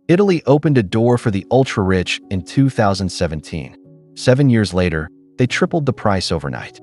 Italy opened a door for the ultra-rich in 2017. 7 years later, they tripled the price overnight.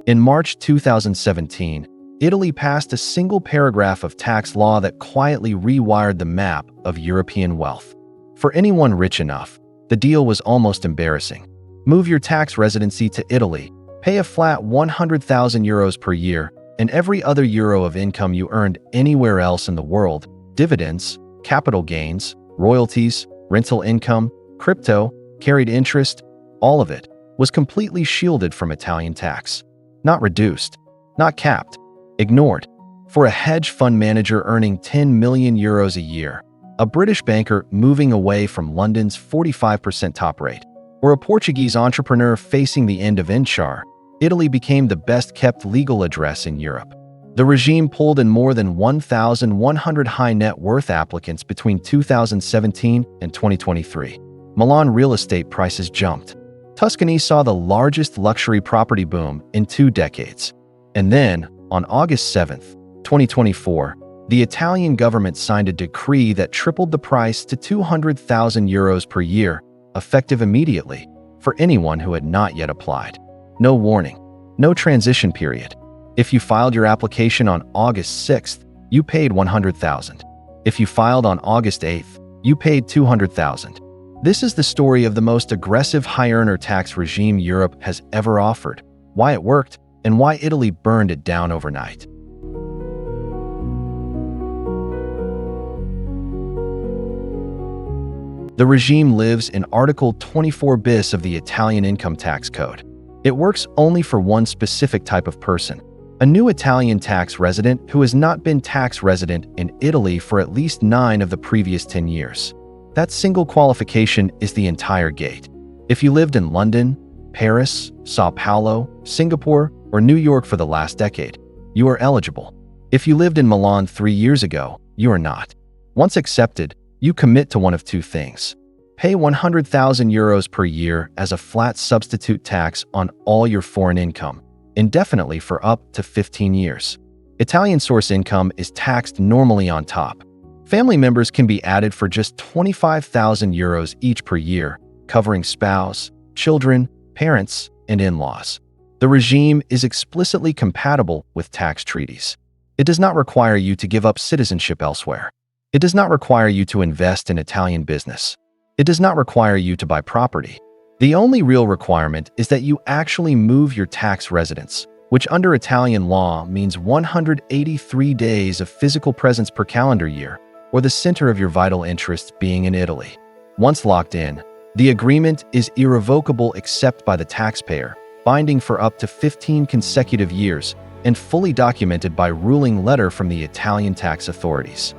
In March 2017, Italy passed a single paragraph of tax law that quietly rewired the map of European wealth. For anyone rich enough, the deal was almost embarrassing. Move your tax residency to Italy, pay a flat 100,000 euros per year, and every other euro of income you earned anywhere else in the world, dividends, capital gains, royalties, rental income, crypto, carried interest, all of it was completely shielded from Italian tax. Not reduced, not capped, ignored. For a hedge fund manager earning 10 million euros a year, a British banker moving away from London's 45% top rate, or a Portuguese entrepreneur facing the end of Inchar, Italy became the best-kept legal address in Europe. The regime pulled in more than 1,100 high-net-worth applicants between 2017 and 2023. Milan real estate prices jumped. Tuscany saw the largest luxury property boom in 2 decades. And then, on August 7, 2024, the Italian government signed a decree that tripled the price to 200,000 euros per year, effective immediately, for anyone who had not yet applied. No warning, no transition period. If you filed your application on August 6th, you paid 100,000. If you filed on August 8th, you paid 200,000. This is the story of the most aggressive high-earner tax regime Europe has ever offered, why it worked, and why Italy burned it down overnight. The regime lives in Article 24 bis of the Italian Income Tax Code. It works only for one specific type of person, a new Italian tax resident who has not been tax resident in Italy for at least 9 of the previous 10 years. That single qualification is the entire gate. If you lived in London, Paris, Sao Paulo, Singapore, or New York for the last decade, you are eligible. If you lived in Milan 3 years ago, you are not. Once accepted, you commit to one of 2 things. Pay 100,000 euros per year as a flat substitute tax on all your foreign income, indefinitely for up to 15 years. Italian source income is taxed normally on top. Family members can be added for just 25,000 euros each per year, covering spouse, children, parents, and in-laws. The regime is explicitly compatible with tax treaties. It does not require you to give up citizenship elsewhere. It does not require you to invest in Italian business. It does not require you to buy property. The only real requirement is that you actually move your tax residence, which under Italian law means 183 days of physical presence per calendar year, or the center of your vital interests being in Italy. Once locked in, the agreement is irrevocable except by the taxpayer, binding for up to 15 consecutive years, and fully documented by ruling letter from the Italian tax authorities.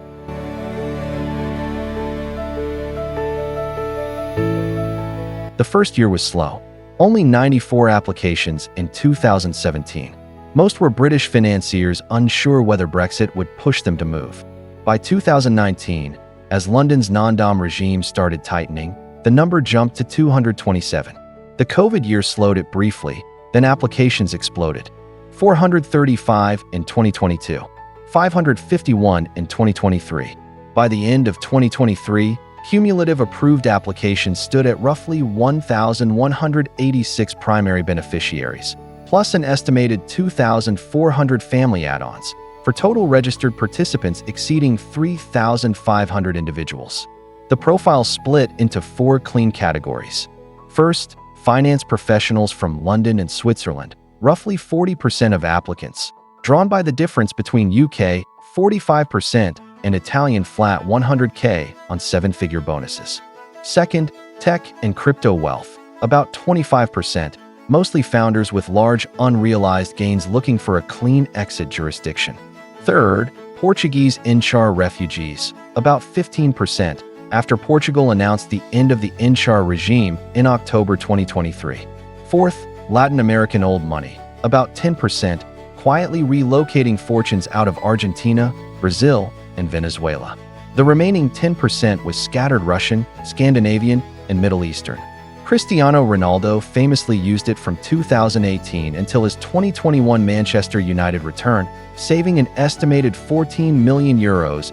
The first year was slow. Only 94 applications in 2017. Most were British financiers unsure whether Brexit would push them to move. By 2019, as London's non-dom regime started tightening, the number jumped to 227. The COVID year slowed it briefly, then applications exploded. 435 in 2022, 551 in 2023. By the end of 2023, cumulative approved applications stood at roughly 1,186 primary beneficiaries, plus an estimated 2,400 family add-ons, for total registered participants exceeding 3,500 individuals. The profile split into 4 clean categories. First, finance professionals from London and Switzerland, roughly 40% of applicants, drawn by the difference between UK 45% and Italian flat 100K on 7-figure bonuses. Second, tech and crypto wealth, about 25%, mostly founders with large unrealized gains looking for a clean exit jurisdiction. Third, Portuguese Inchar refugees, about 15%, after Portugal announced the end of the Inchar regime in October 2023. Fourth, Latin American old money, about 10%, quietly relocating fortunes out of Argentina, Brazil, and Venezuela. The remaining 10% was scattered Russian, Scandinavian, and Middle Eastern. Cristiano Ronaldo famously used it from 2018 until his 2021 Manchester United return, saving an estimated €14 million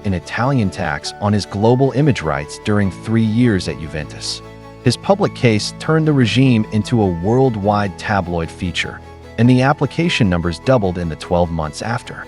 in Italian tax on his global image rights during 3 years at Juventus. His public case turned the regime into a worldwide tabloid feature, and the application numbers doubled in the 12 months after.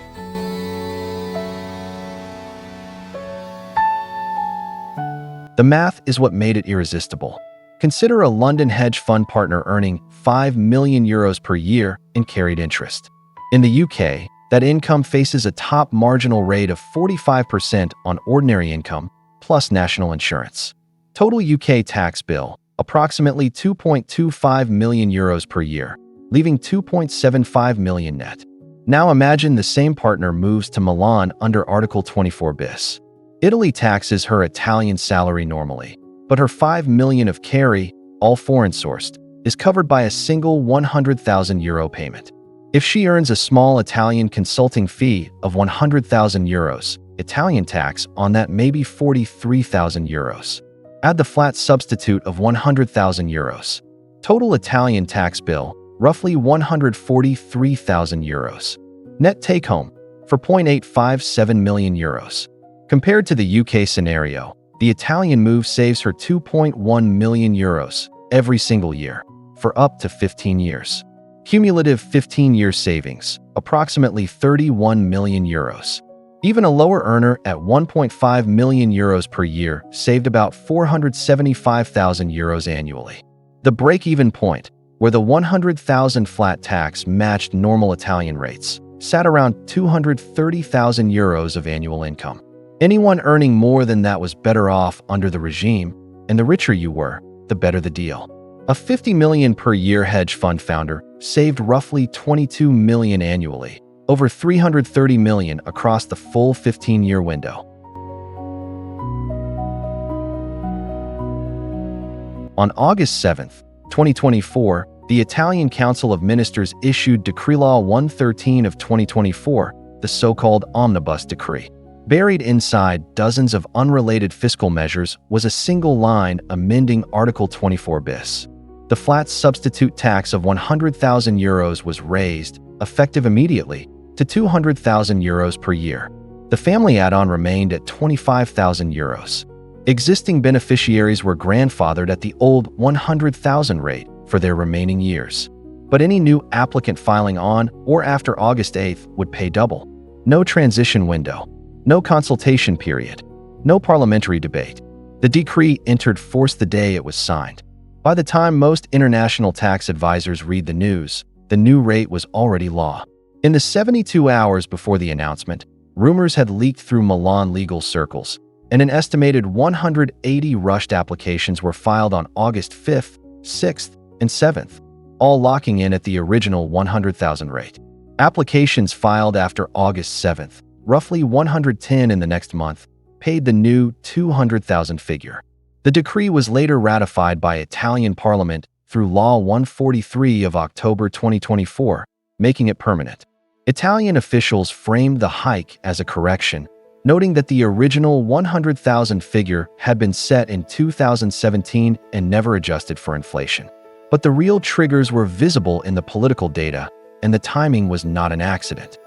The math is what made it irresistible. Consider a London hedge fund partner earning €5 million per year in carried interest. In the UK, that income faces a top marginal rate of 45% on ordinary income, plus national insurance. Total UK tax bill, approximately €2.25 million per year, leaving €2.75 million net. Now imagine the same partner moves to Milan under Article 24 bis. Italy taxes her Italian salary normally, but her €5 million of carry, all foreign-sourced, is covered by a single €100,000 payment. If she earns a small Italian consulting fee of €100,000, Italian tax on that may be €43,000. Add the flat substitute of €100,000. Total Italian tax bill, roughly €143,000. Net take-home, for €0.857 million. Compared to the UK scenario, the Italian move saves her €2.1 million every single year, for up to 15 years. Cumulative 15-year savings, approximately €31 million. Even a lower earner at €1.5 million per year saved about €475,000 annually. The break-even point, where the €100,000 flat tax matched normal Italian rates, sat around €230,000 of annual income. Anyone earning more than that was better off under the regime, and the richer you were, the better the deal. A $50 million per year hedge fund founder saved roughly $22 million annually, over $330 million across the full 15-year window. On August 7, 2024, the Italian Council of Ministers issued Decree Law 113 of 2024, the so-called Omnibus Decree. Buried inside dozens of unrelated fiscal measures was a single line amending Article 24 bis. The flat substitute tax of €100,000 was raised, effective immediately, to €200,000 per year. The family add-on remained at €25,000. Existing beneficiaries were grandfathered at the old €100,000 rate for their remaining years. But any new applicant filing on or after August 8 would pay double. No transition window. No consultation period. No parliamentary debate. The decree entered force the day it was signed. By the time most international tax advisors read the news, the new rate was already law. In the 72 hours before the announcement, rumors had leaked through Milan legal circles, and an estimated 180 rushed applications were filed on August 5th, 6th, and 7th, all locking in at the original €100,000 rate. Applications filed after August 7th, roughly 110 in the next month, paid the new €200,000 figure. The decree was later ratified by Italian Parliament through Law 143 of October 2024, making it permanent. Italian officials framed the hike as a correction, noting that the original €100,000 figure had been set in 2017 and never adjusted for inflation. But the real triggers were visible in the political data, and the timing was not an accident.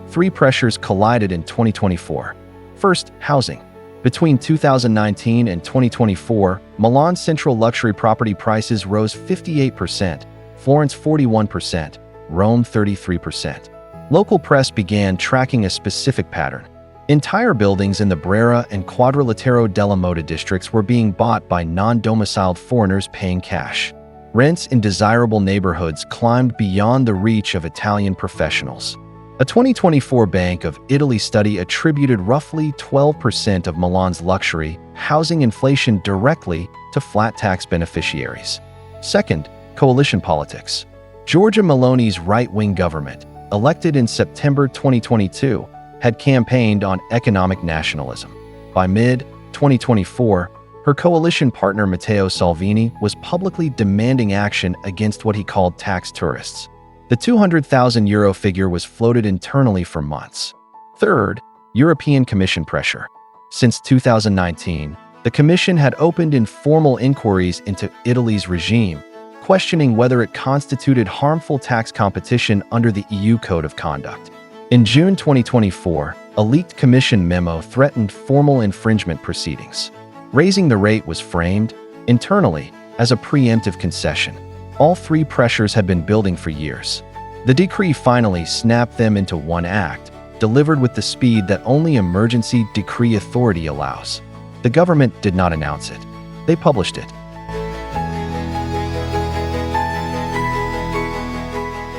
Three pressures collided in 2024. First, housing. Between 2019 and 2024, Milan's central luxury property prices rose 58%, Florence 41%, Rome 33%. Local press began tracking a specific pattern. Entire buildings in the Brera and Quadrilatero della Moda districts were being bought by non-domiciled foreigners paying cash. Rents in desirable neighborhoods climbed beyond the reach of Italian professionals. A 2024 Bank of Italy study attributed roughly 12% of Milan's luxury housing inflation directly to flat tax beneficiaries. Second, coalition politics. Giorgia Meloni's right-wing government, elected in September 2022, had campaigned on economic nationalism. By mid-2024, her coalition partner Matteo Salvini was publicly demanding action against what he called tax tourists. The €200,000 figure was floated internally for months. Third, European Commission pressure. Since 2019, the Commission had opened informal inquiries into Italy's regime, questioning whether it constituted harmful tax competition under the EU Code of Conduct. In June 2024, a leaked Commission memo threatened formal infringement proceedings. Raising the rate was framed, internally, as a preemptive concession. All three pressures had been building for years. The decree finally snapped them into one act, delivered with the speed that only emergency decree authority allows. The government did not announce it. They published it.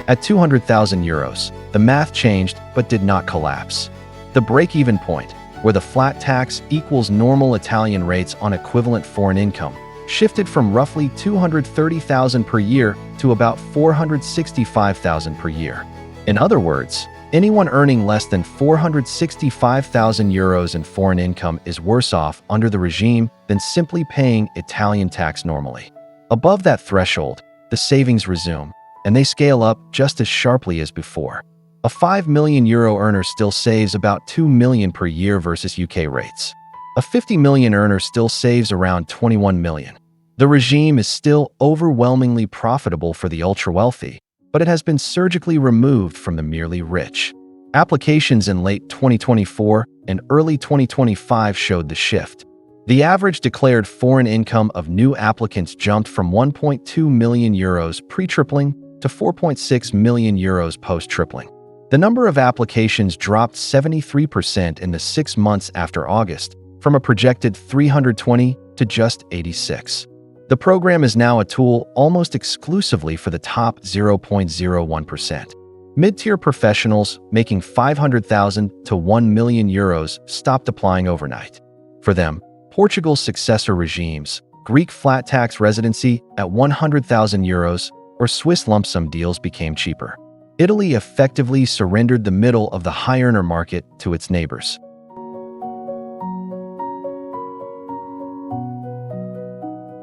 At 200,000 euros, the math changed but did not collapse. The break-even point, where the flat tax equals normal Italian rates on equivalent foreign income, shifted from roughly 230,000 per year to about 465,000 per year. In other words, anyone earning less than 465,000 euros in foreign income is worse off under the regime than simply paying Italian tax normally. Above that threshold, the savings resume, and they scale up just as sharply as before. A 5 million euro earner still saves about 2 million per year versus UK rates. A 50 million earner still saves around 21 million. The regime is still overwhelmingly profitable for the ultra-wealthy, but it has been surgically removed from the merely rich. Applications in late 2024 and early 2025 showed the shift. The average declared foreign income of new applicants jumped from 1.2 million euros pre-tripling to 4.6 million euros post-tripling. The number of applications dropped 73% in the 6 months after August, from a projected 320 to just 86. The program is now a tool almost exclusively for the top 0.01%. Mid-tier professionals making 500,000 to 1 million euros stopped applying overnight. For them, Portugal's successor regimes, Greek flat tax residency at 100,000 euros, or Swiss lump sum deals became cheaper. Italy effectively surrendered the middle of the high-earner market to its neighbors.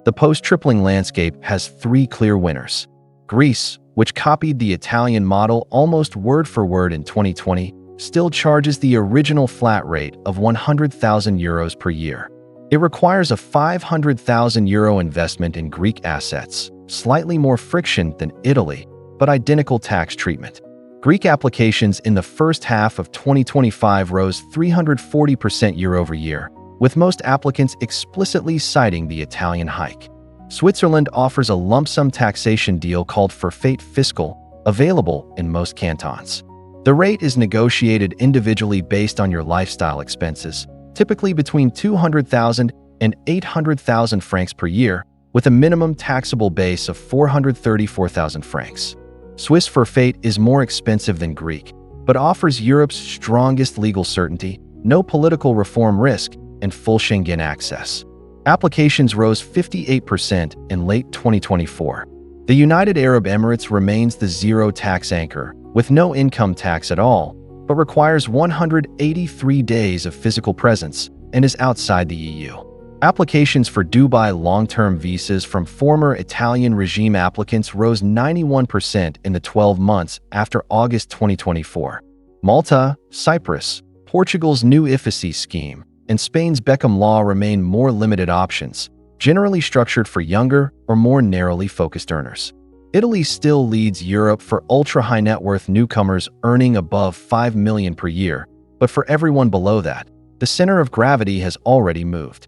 The post-tripling landscape has 3 clear winners. Greece, which copied the Italian model almost word for word in 2020, still charges the original flat rate of 100,000 euros per year. It requires a 500,000 euro investment in Greek assets, slightly more friction than Italy, but identical tax treatment. Greek applications in the first half of 2025 rose 340% year-over-year, with most applicants explicitly citing the Italian hike. Switzerland offers a lump sum taxation deal called forfait fiscal, available in most cantons. The rate is negotiated individually based on your lifestyle expenses, typically between 200,000 and 800,000 francs per year, with a minimum taxable base of 434,000 francs. Swiss forfait is more expensive than Greek, but offers Europe's strongest legal certainty, no political reform risk, and full Schengen access. Applications rose 58% in late 2024. The United Arab Emirates remains the zero tax anchor, with no income tax at all, but requires 183 days of physical presence and is outside the EU. Applications for Dubai long-term visas from former Italian regime applicants rose 91% in the 12 months after August 2024. Malta, Cyprus, Portugal's new IFSC scheme, and Spain's Beckham Law remain more limited options, generally structured for younger or more narrowly focused earners. Italy still leads Europe for ultra-high net worth newcomers earning above 5 million per year, but for everyone below that, the center of gravity has already moved.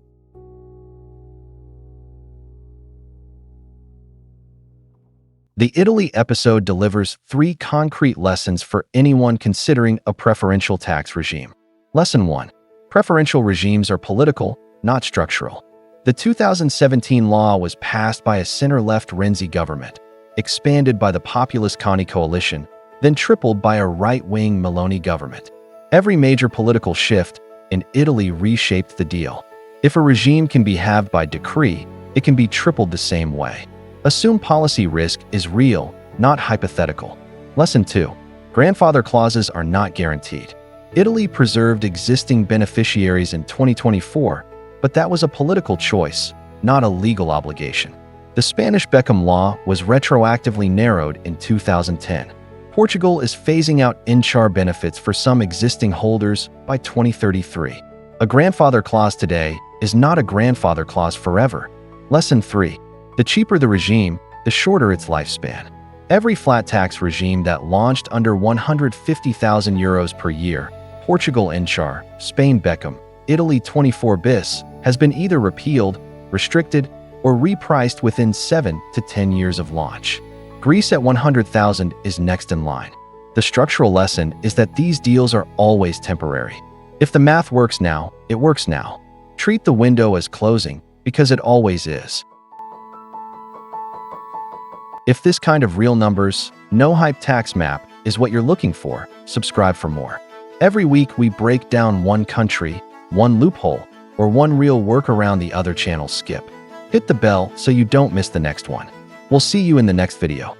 The Italy episode delivers 3 concrete lessons for anyone considering a preferential tax regime. Lesson 1. Preferential regimes are political, not structural. The 2017 law was passed by a center-left Renzi government, expanded by the populist Conte coalition, then tripled by a right-wing Meloni government. Every major political shift in Italy reshaped the deal. If a regime can be halved by decree, it can be tripled the same way. Assume policy risk is real, not hypothetical. Lesson 2. Grandfather clauses are not guaranteed. Italy preserved existing beneficiaries in 2024, but that was a political choice, not a legal obligation. The Spanish Beckham Law was retroactively narrowed in 2010. Portugal is phasing out in-char benefits for some existing holders by 2033. A grandfather clause today is not a grandfather clause forever. Lesson 3. The cheaper the regime, the shorter its lifespan. Every flat tax regime that launched under 150,000 euros per year, Portugal Inchar, Spain Beckham, Italy 24 bis, has been either repealed, restricted, or repriced within 7 to 10 years of launch. Greece at 100,000 is next in line. The structural lesson is that these deals are always temporary. If the math works now, it works now. Treat the window as closing, because it always is. If this kind of real numbers, no hype tax map is what you're looking for, subscribe for more. Every week we break down one country, one loophole, or one real workaround the other channels skip. Hit the bell so you don't miss the next one. We'll see you in the next video.